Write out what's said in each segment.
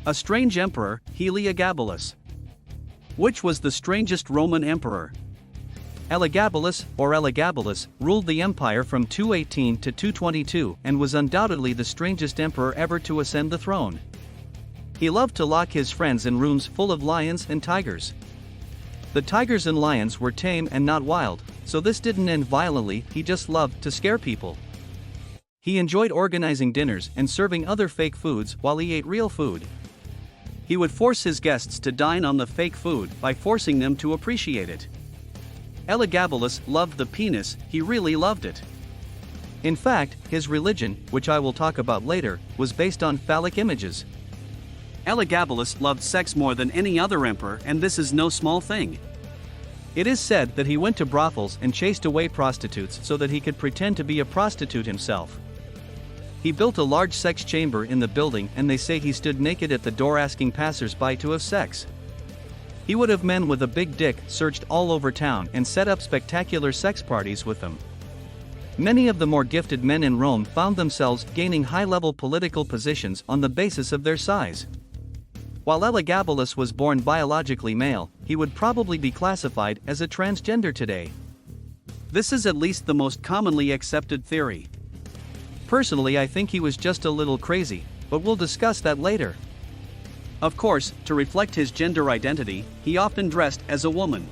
A strange emperor, Heliogabalus. Which was the strangest Roman emperor? Elagabalus, or Elagabalus, ruled the empire from 218 to 222 and was undoubtedly the strangest emperor ever to ascend the throne. He loved to lock his friends in rooms full of lions and tigers. The tigers and lions were tame and not wild, so this didn't end violently, he just loved to scare people. He enjoyed organizing dinners and serving other fake foods while he ate real food. He would force his guests to dine on the fake food by forcing them to appreciate it. Elagabalus loved the penis, he really loved it. In fact, his religion, which I will talk about later, was based on phallic images. Elagabalus loved sex more than any other emperor, and this is no small thing. It is said that he went to brothels and chased away prostitutes so that he could pretend to be a prostitute himself. He built a large sex chamber in the building, and they say he stood naked at the door asking passers-by to have sex. He would have men with a big dick searched all over town and set up spectacular sex parties with them. Many of the more gifted men in Rome found themselves gaining high-level political positions on the basis of their size. While Elagabalus was born biologically male, he would probably be classified as a transgender today. This is at least the most commonly accepted theory. Personally, I think he was just a little crazy, but we'll discuss that later. Of course, to reflect his gender identity, he often dressed as a woman.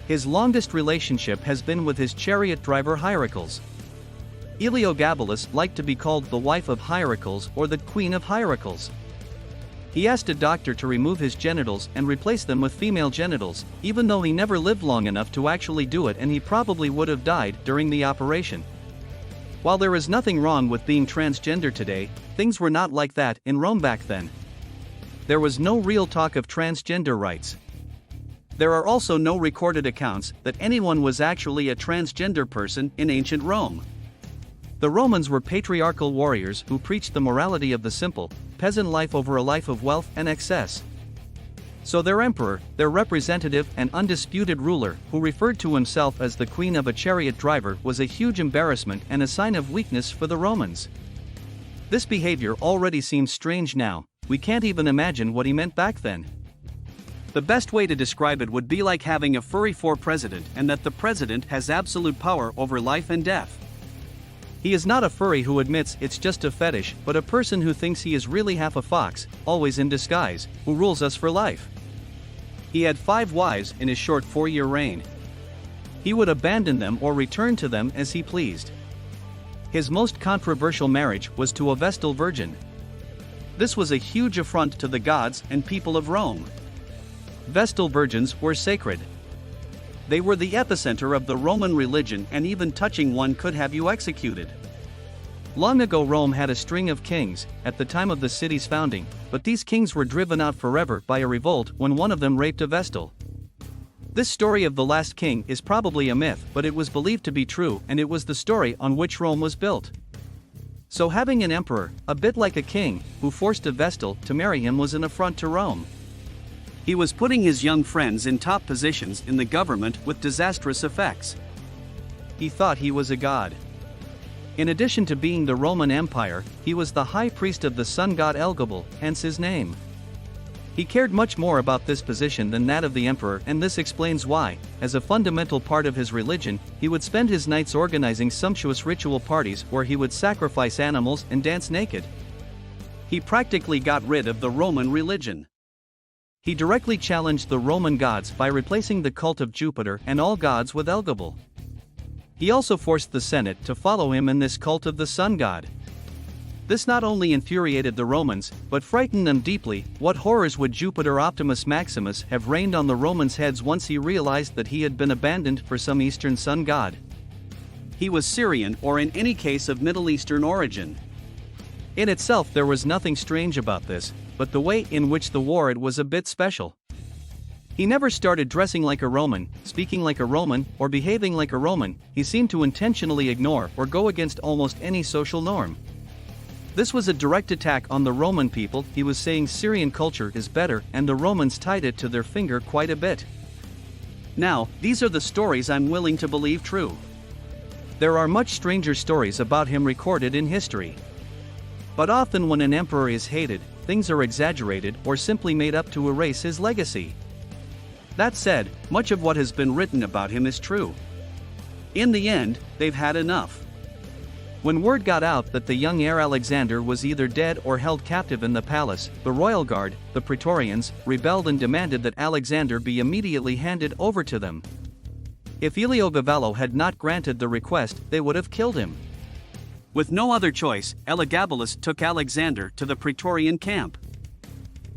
His longest relationship has been with his chariot driver Hierocles. Heliogabalus liked to be called the wife of Hierocles or the queen of Hierocles. He asked a doctor to remove his genitals and replace them with female genitals, even though he never lived long enough to actually do it, and he probably would have died during the operation. While there is nothing wrong with being transgender today, things were not like that in Rome back then. There was no real talk of transgender rights. There are also no recorded accounts that anyone was actually a transgender person in ancient Rome. The Romans were patriarchal warriors who preached the morality of the simple, peasant life over a life of wealth and excess. So their emperor, their representative and undisputed ruler, who referred to himself as the queen of a chariot driver, was a huge embarrassment and a sign of weakness for the Romans. This behavior already seems strange now, we can't even imagine what he meant back then. The best way to describe it would be like having a furry for president, and that the president has absolute power over life and death. He is not a furry who admits it's just a fetish, but a person who thinks he is really half a fox, always in disguise, who rules us for life. He had 5 wives in his short 4-year reign. He would abandon them or return to them as he pleased. His most controversial marriage was to a Vestal virgin. This was a huge affront to the gods and people of Rome. Vestal virgins were sacred. They were the epicenter of the Roman religion, and even touching one could have you executed. Long ago Rome had a string of kings, at the time of the city's founding, but these kings were driven out forever by a revolt when one of them raped a Vestal. This story of the last king is probably a myth, but it was believed to be true, and it was the story on which Rome was built. So having an emperor, a bit like a king, who forced a Vestal to marry him was an affront to Rome. He was putting his young friends in top positions in the government with disastrous effects. He thought he was a god. In addition to being the Roman Empire, he was the high priest of the sun god Elagabalus, hence his name. He cared much more about this position than that of the emperor, and this explains why, as a fundamental part of his religion, he would spend his nights organizing sumptuous ritual parties where he would sacrifice animals and dance naked. He practically got rid of the Roman religion. He directly challenged the Roman gods by replacing the cult of Jupiter and all gods with Elagabalus. He also forced the Senate to follow him in this cult of the sun god. This not only infuriated the Romans, but frightened them deeply. What horrors would Jupiter Optimus Maximus have rained on the Romans' heads once he realized that he had been abandoned for some Eastern sun god? He was Syrian, or in any case of Middle Eastern origin. In itself there was nothing strange about this, but the way in which the wore it was a bit special. He never started dressing like a Roman, speaking like a Roman, or behaving like a Roman. He seemed to intentionally ignore or go against almost any social norm. This was a direct attack on the Roman people. He was saying Syrian culture is better, and the Romans tied it to their finger quite a bit. Now, these are the stories I'm willing to believe true. There are much stranger stories about him recorded in history. But often when an emperor is hated, things are exaggerated or simply made up to erase his legacy. That said, much of what has been written about him is true. In the end, they've had enough. When word got out that the young heir Alexander was either dead or held captive in the palace, the royal guard, the Praetorians, rebelled and demanded that Alexander be immediately handed over to them. If Heliogabalus had not granted the request, they would have killed him. With no other choice, Elagabalus took Alexander to the Praetorian camp.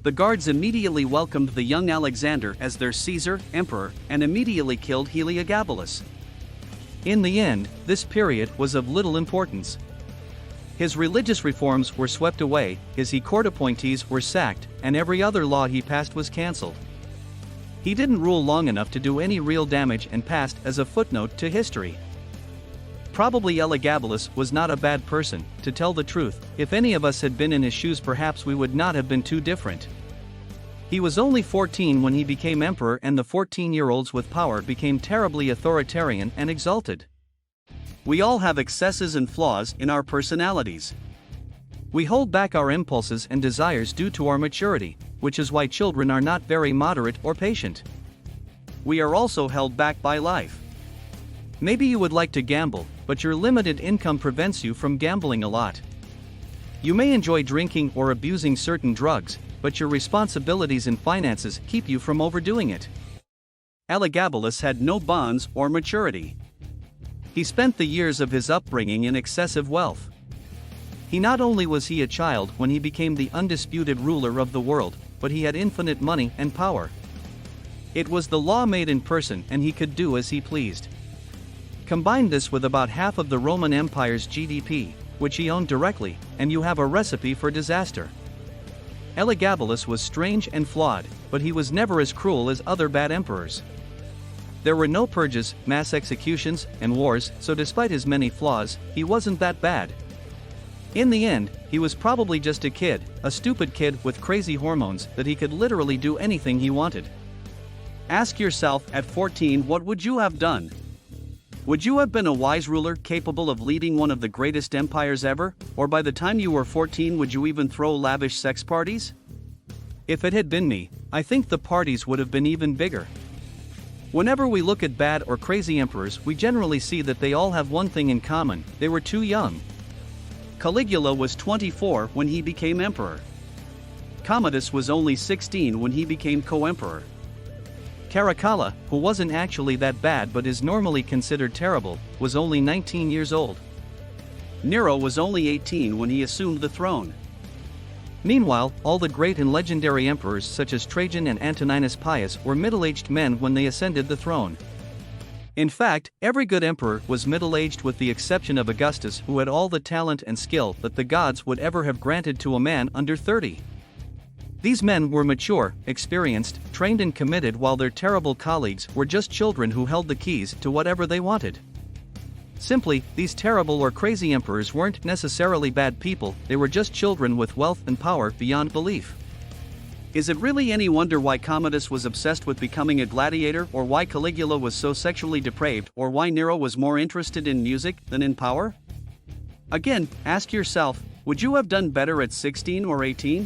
The guards immediately welcomed the young Alexander as their Caesar, emperor, and immediately killed Heliogabalus. In the end, this period was of little importance. His religious reforms were swept away, his court appointees were sacked, and every other law he passed was cancelled. He didn't rule long enough to do any real damage and passed as a footnote to history. Probably Elagabalus was not a bad person, to tell the truth. If any of us had been in his shoes, perhaps we would not have been too different. He was only 14 when he became emperor, and the 14-year-olds with power became terribly authoritarian and exalted. We all have excesses and flaws in our personalities. We hold back our impulses and desires due to our maturity, which is why children are not very moderate or patient. We are also held back by life. Maybe you would like to gamble, but your limited income prevents you from gambling a lot. You may enjoy drinking or abusing certain drugs, but your responsibilities and finances keep you from overdoing it. Elagabalus had no bonds or maturity. He spent the years of his upbringing in excessive wealth. Not only was he a child when he became the undisputed ruler of the world, but he had infinite money and power. It was the law made in person, and he could do as he pleased. Combine this with about half of the Roman Empire's GDP, which he owned directly, and you have a recipe for disaster. Elagabalus was strange and flawed, but he was never as cruel as other bad emperors. There were no purges, mass executions, and wars, so despite his many flaws, he wasn't that bad. In the end, he was probably just a kid, a stupid kid with crazy hormones that he could literally do anything he wanted. Ask yourself, at 14, what would you have done? Would you have been a wise ruler capable of leading one of the greatest empires ever, or by the time you were 14 would you even throw lavish sex parties? If it had been me, I think the parties would have been even bigger. Whenever we look at bad or crazy emperors, we generally see that they all have one thing in common: they were too young. Caligula was 24 when he became emperor. Commodus was only 16 when he became co-emperor. Caracalla, who wasn't actually that bad but is normally considered terrible, was only 19 years old. Nero was only 18 when he assumed the throne. Meanwhile, all the great and legendary emperors such as Trajan and Antoninus Pius were middle-aged men when they ascended the throne. In fact, every good emperor was middle-aged with the exception of Augustus, who had all the talent and skill that the gods would ever have granted to a man under 30. These men were mature, experienced, trained and committed, while their terrible colleagues were just children who held the keys to whatever they wanted. Simply, these terrible or crazy emperors weren't necessarily bad people, they were just children with wealth and power beyond belief. Is it really any wonder why Commodus was obsessed with becoming a gladiator, or why Caligula was so sexually depraved, or why Nero was more interested in music than in power? Again, ask yourself, would you have done better at 16 or 18?